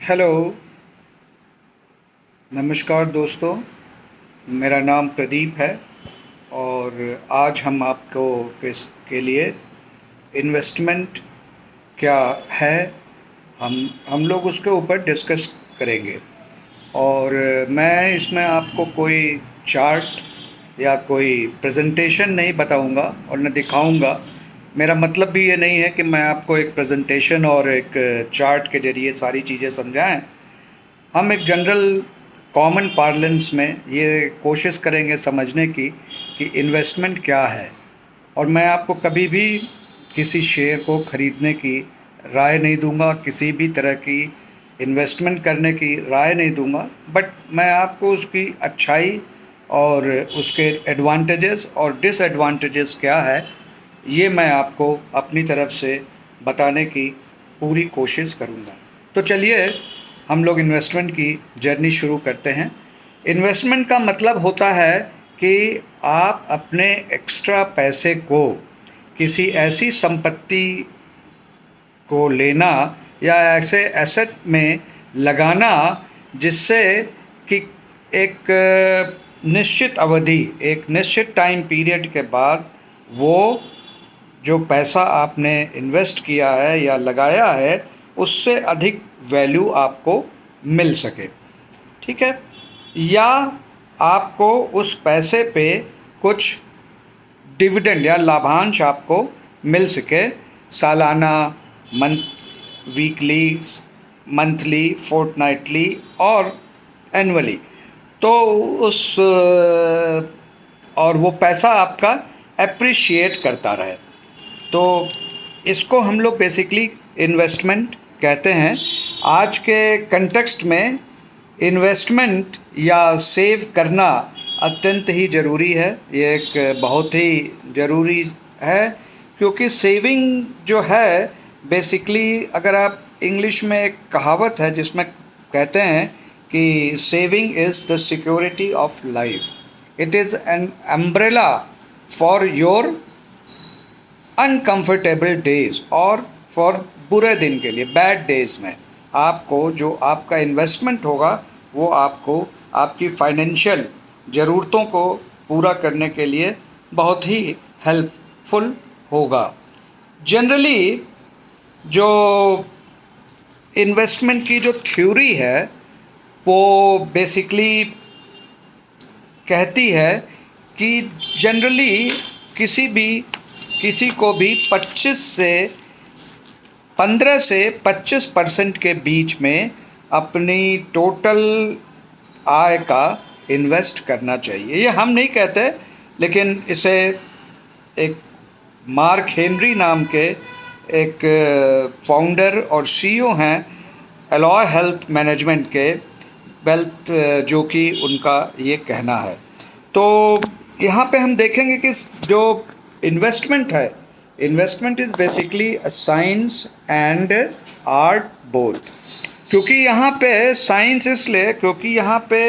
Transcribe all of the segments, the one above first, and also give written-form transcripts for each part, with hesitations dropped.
Hello, नमस्कार दोस्तों। मेरा नाम प्रदीप है और आज हम आपको किस के लिए इन्वेस्टमेंट क्या है, हम लोग उसके ऊपर डिस्कस करेंगे। और मैं इसमें आपको कोई चार्ट या कोई प्रेजेंटेशन नहीं बताऊंगा और न दिखाऊंगा। मेरा मतलब भी ये नहीं है कि मैं आपको एक प्रेजेंटेशन और एक चार्ट के ज़रिए सारी चीज़ें समझाएं। हम एक जनरल कॉमन पार्लेंस में ये कोशिश करेंगे समझने की कि इन्वेस्टमेंट क्या है। और मैं आपको कभी भी किसी शेयर को ख़रीदने की राय नहीं दूंगा, किसी भी तरह की इन्वेस्टमेंट करने की राय नहीं दूंगा, बट मैं आपको उसकी अच्छाई और उसके एडवांटेजेस और डिसएडवांटेजेस क्या है, ये मैं आपको अपनी तरफ से बताने की पूरी कोशिश करूंगा। तो चलिए हम लोग इन्वेस्टमेंट की जर्नी शुरू करते हैं। इन्वेस्टमेंट का मतलब होता है कि आप अपने एक्स्ट्रा पैसे को किसी ऐसी संपत्ति को लेना या ऐसे एसेट में लगाना जिससे कि एक निश्चित अवधि, एक निश्चित टाइम पीरियड के बाद वो जो पैसा आपने इन्वेस्ट किया है या लगाया है उससे अधिक वैल्यू आपको मिल सके। ठीक है, या आपको उस पैसे पे कुछ डिविडेंड या लाभांश आपको मिल सके, सालाना, वीकली, मंथली, फोर्टनाइटली और एनुअली। तो उस और वो पैसा आपका एप्रिशिएट करता रहे, तो इसको हम लोग बेसिकली इन्वेस्टमेंट कहते हैं। आज के कंटेक्स्ट में इन्वेस्टमेंट या सेव करना अत्यंत ही ज़रूरी है। ये एक बहुत ही ज़रूरी है, क्योंकि सेविंग जो है बेसिकली, अगर आप इंग्लिश में एक कहावत है जिसमें कहते हैं कि saving is the security of life. It is an umbrella for your uncomfortable days और फॉर बुरे दिन के लिए, बैड डेज में आपको जो आपका इन्वेस्टमेंट होगा वो आपको आपकी फाइनेंशियल ज़रूरतों को पूरा करने के लिए बहुत ही हेल्पफुल होगा। जनरली जो इन्वेस्टमेंट की जो थ्योरी है वो बेसिकली कहती है कि जनरली किसी को भी 15 से 25% के बीच में अपनी टोटल आय का इन्वेस्ट करना चाहिए। ये हम नहीं कहते, लेकिन इसे एक मार्क हेनरी नाम के एक फाउंडर और सीईओ हैं एलॉय हेल्थ मैनेजमेंट के, वेल्थ, जो कि उनका ये कहना है। तो यहाँ पे हम देखेंगे कि जो इन्वेस्टमेंट है, investment is basically a science and art both. क्योंकि यहाँ पे साइंस इसलिए क्योंकि यहाँ पे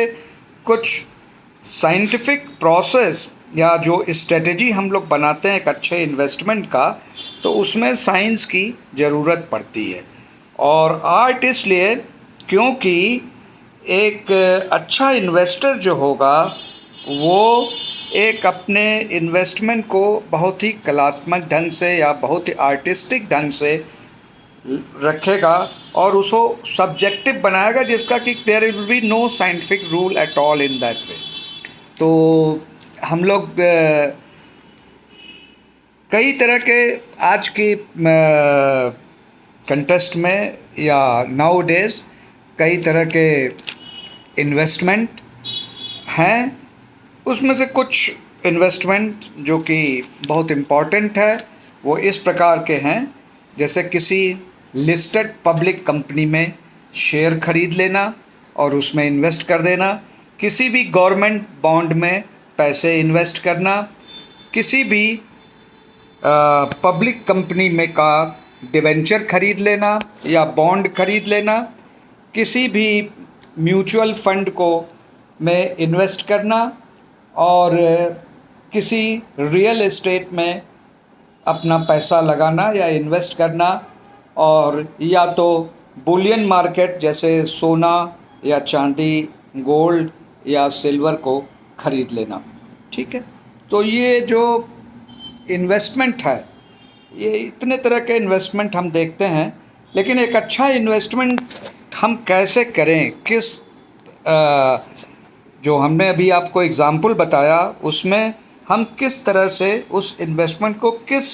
कुछ साइंटिफिक प्रोसेस या जो स्ट्रेटजी हम लोग बनाते हैं एक अच्छे इन्वेस्टमेंट का, तो उसमें साइंस की ज़रूरत पड़ती है। और आर्ट इसलिए क्योंकि एक अच्छा इन्वेस्टर जो होगा वो एक अपने इन्वेस्टमेंट को बहुत ही कलात्मक ढंग से या बहुत ही आर्टिस्टिक ढंग से रखेगा और उसको सब्जेक्टिव बनाएगा, जिसका कि there will be no scientific rule at all in that way. तो हम लोग कई तरह के आज की कंटेस्ट में या नाउ डेज कई तरह के इन्वेस्टमेंट हैं। उसमें से कुछ इन्वेस्टमेंट जो कि बहुत इम्पॉर्टेंट है वो इस प्रकार के हैं, जैसे किसी लिस्टेड पब्लिक कंपनी में शेयर खरीद लेना और उसमें इन्वेस्ट कर देना, किसी भी गवर्नमेंट बॉन्ड में पैसे इन्वेस्ट करना, किसी भी पब्लिक कंपनी में का डिवेंचर खरीद लेना या बॉन्ड खरीद लेना, किसी भी म्यूचुअल फंड को में इन्वेस्ट करना और किसी रियल एस्टेट में अपना पैसा लगाना या इन्वेस्ट करना, और या तो बुलियन मार्केट जैसे सोना या चांदी, गोल्ड या सिल्वर को खरीद लेना। ठीक है, तो ये जो इन्वेस्टमेंट है, ये इतने तरह के इन्वेस्टमेंट हम देखते हैं, लेकिन एक अच्छा इन्वेस्टमेंट हम कैसे करें, जो हमने अभी आपको एग्ज़ाम्पल बताया उसमें हम किस तरह से उस इन्वेस्टमेंट को किस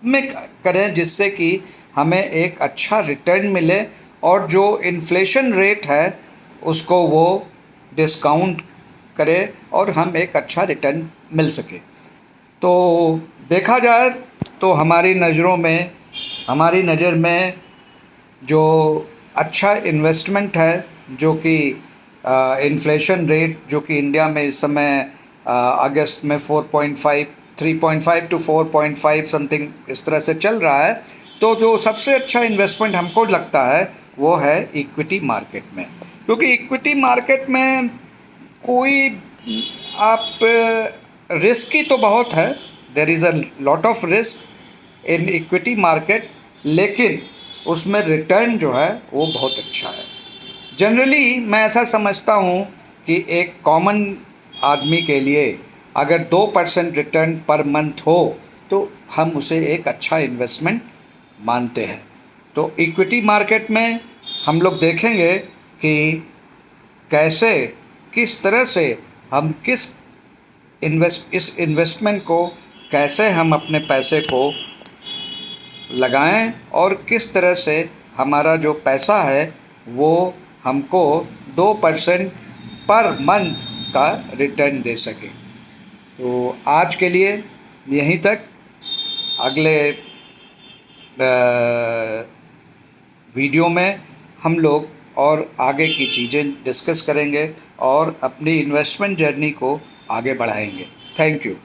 में करें जिससे कि हमें एक अच्छा रिटर्न मिले और जो इन्फ्लेशन रेट है उसको वो डिस्काउंट करे और हम एक अच्छा रिटर्न मिल सके। तो देखा जाए तो हमारी नज़र में जो अच्छा इन्वेस्टमेंट है, जो कि इन्फ्लेशन रेट जो कि इंडिया में इस समय अगस्त में 4.5 3.5 टू 4.5 समथिंग इस तरह से चल रहा है, तो जो सबसे अच्छा इन्वेस्टमेंट हमको लगता है वो है इक्विटी मार्केट में। क्योंकि इक्विटी मार्केट में कोई आप रिस्क ही तो बहुत है, there is a lot of risk in equity market, लेकिन उसमें रिटर्न जो है वो बहुत अच्छा है। जनरली मैं ऐसा समझता हूँ कि एक कॉमन आदमी के लिए अगर 2% रिटर्न पर मंथ हो तो हम उसे एक अच्छा इन्वेस्टमेंट मानते हैं। तो इक्विटी मार्केट में हम लोग देखेंगे कि कैसे, किस तरह से हम इस इन्वेस्टमेंट को कैसे हम अपने पैसे को लगाएं और किस तरह से हमारा जो पैसा है वो हमको 2% पर मंथ का रिटर्न दे सके। तो आज के लिए यहीं तक, अगले वीडियो में हम लोग और आगे की चीज़ें डिस्कस करेंगे और अपनी इन्वेस्टमेंट जर्नी को आगे बढ़ाएंगे। Thank you.